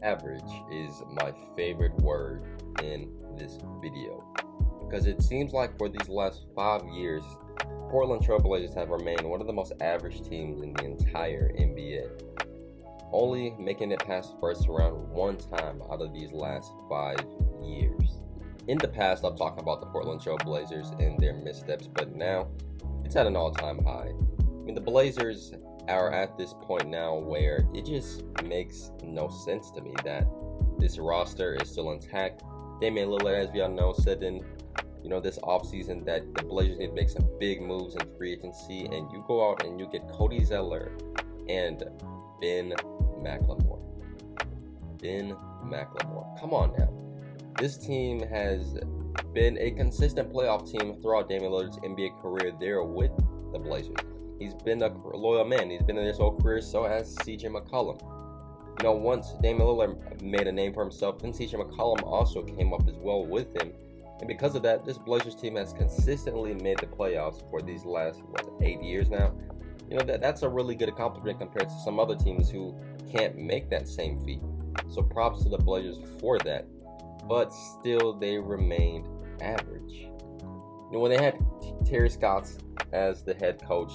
average is my favorite word in this video because it seems like for these last 5 years, Portland Trail Blazers have remained one of the most average teams in the entire NBA, only making it past the first round one time out of these last 5 years. In the past, I've talked about the Portland Trail Blazers and their missteps, but now it's at an all-time high. I mean, the Blazers are at this point now where it just makes no sense to me that this roster is still intact. Damian Lillard, as we all know, said in this offseason that the Blazers need to make some big moves in free agency, and you go out and you get Cody Zeller and Ben McLemore. Come on now. This team has been a consistent playoff team throughout Damian Lillard's NBA career there with the Blazers. He's been a loyal man. He's been in his whole career, so has CJ McCollum. Once Damian Lillard made a name for himself, then CJ McCollum also came up as well with him. And because of that, this Blazers team has consistently made the playoffs for these last, 8 years now. That's a really good accomplishment compared to some other teams who can't make that same feat. So props to the Blazers for that. But still, they remained average. When they had Terry Stotts as the head coach,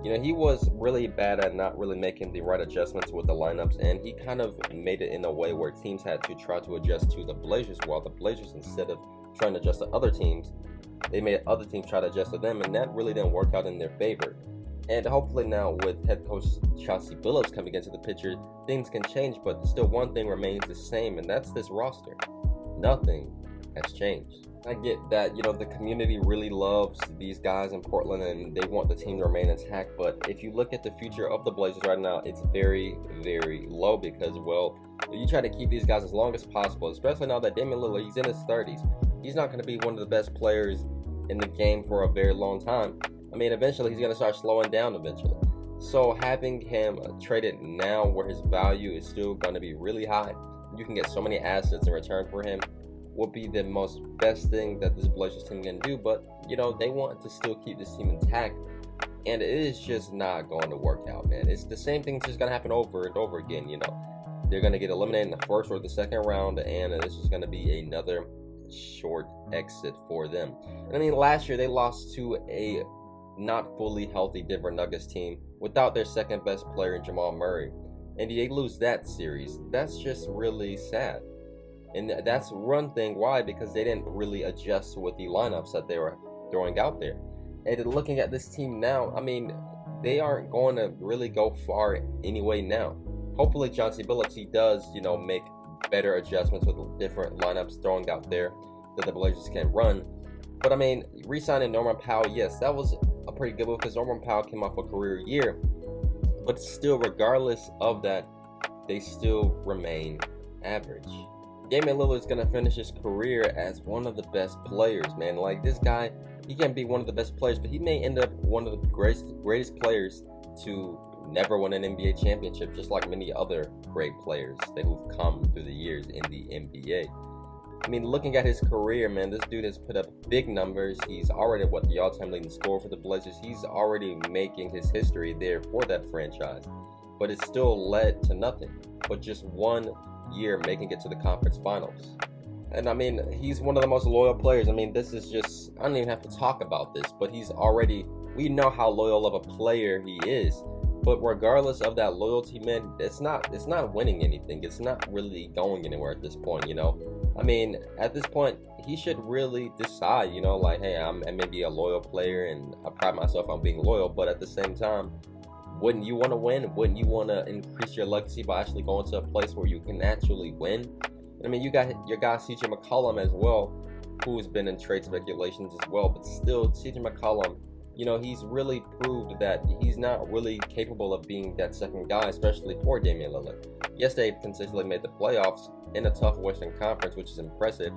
he was really bad at not really making the right adjustments with the lineups, and he kind of made it in a way where teams had to try to adjust to the Blazers, while the Blazers, instead of trying to adjust to other teams, they made other teams try to adjust to them, and that really didn't work out in their favor. And hopefully now with head coach Chauncey Billups coming into the picture, things can change, but still one thing remains the same, and that's this roster. Nothing has changed. I get that, the community really loves these guys in Portland and they want the team to remain intact, but if you look at the future of the Blazers right now, it's very, very low because, you try to keep these guys as long as possible, especially now that Damian Lillard, he's in his 30s. He's not going to be one of the best players in the game for a very long time. I mean, eventually he's going to start slowing down eventually. So having him traded now where his value is still going to be really high, you can get so many assets in return for him, would be the most best thing that this Blazers team can do. But they want to still keep this team intact, and it is just not going to work out, man. It's the same thing, just going to happen over and over again. They're going to get eliminated in the first or the second round, and it's just going to be another short exit for them. And I mean, last year they lost to a not fully healthy Denver Nuggets team without their second best player in Jamal Murray, and they lose that series. That's just really sad. And that's one thing. Why? Because they didn't really adjust with the lineups that they were throwing out there. And looking at this team now, I mean, they aren't going to really go far anyway now. Hopefully, Chauncey Billups, he does, make better adjustments with different lineups throwing out there that the Blazers can run. But I mean, re-signing Norman Powell, yes, that was a pretty good move because Norman Powell came off a career year. But still, regardless of that, they still remain average. Damian Lillard's going to finish his career as one of the best players, man. Like, this guy, he can be one of the best players, but he may end up one of the greatest players to never win an NBA championship, just like many other great players who've come through the years in the NBA. I mean, looking at his career, man, this dude has put up big numbers. He's already, the all-time leading scorer for the Blazers. He's already making his history there for that franchise. But it still led to nothing but just 1 year making it to the conference finals. And I mean, he's one of the most loyal players. I mean, this is just, I don't even have to talk about this, but we know how loyal of a player he is. But regardless of that loyalty, man, it's not winning anything. It's not really going anywhere at this point, I mean, at this point, he should really decide, hey, I'm maybe a loyal player and I pride myself on being loyal, but at the same time, wouldn't you want to win? Wouldn't you want to increase your legacy by actually going to a place where you can actually win? I mean, you got your guy CJ McCollum as well, who's been in trade speculations as well, but still, CJ McCollum, he's really proved that he's not really capable of being that second guy, especially for Damian Lillard. Yes, they've consistently made the playoffs in a tough Western Conference, which is impressive,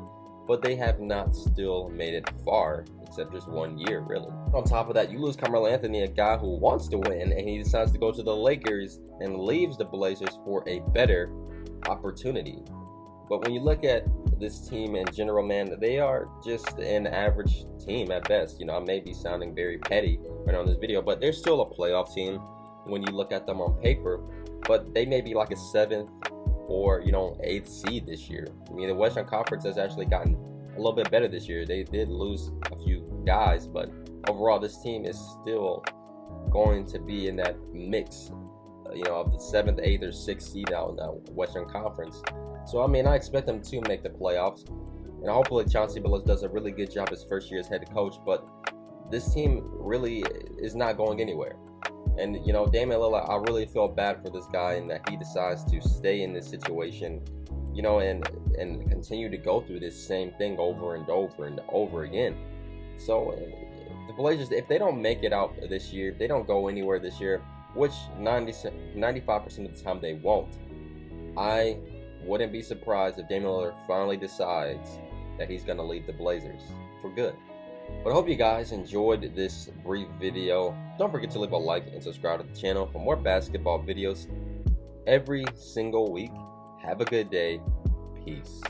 but they have not still made it far, except just 1 year, really. On top of that, you lose Carmelo Anthony, a guy who wants to win, and he decides to go to the Lakers and leaves the Blazers for a better opportunity. But when you look at this team in general, man, they are just an average team at best. I may be sounding very petty right on this video, but they're still a playoff team when you look at them on paper. But they may be like a 7th or 8th seed this year. I mean, the Western Conference has actually gotten a little bit better this year. They did lose a few guys, but overall this team is still going to be in that mix, of the 7th, 8th, or 6th seed out in that Western Conference. So I mean, I expect them to make the playoffs, and hopefully Chauncey Billups does a really good job his first year as head coach. But this team really is not going anywhere. And Damian Lillard, I really feel bad for this guy, and that he decides to stay in this situation, and continue to go through this same thing over and over and over again. So the Blazers, if they don't make it out this year, if they don't go anywhere this year, which 95% of the time they won't, I wouldn't be surprised if Damian Lillard finally decides that he's going to leave the Blazers for good. But I hope you guys enjoyed this brief video. Don't forget to leave a like and subscribe to the channel for more basketball videos every single week. Have a good day. Peace.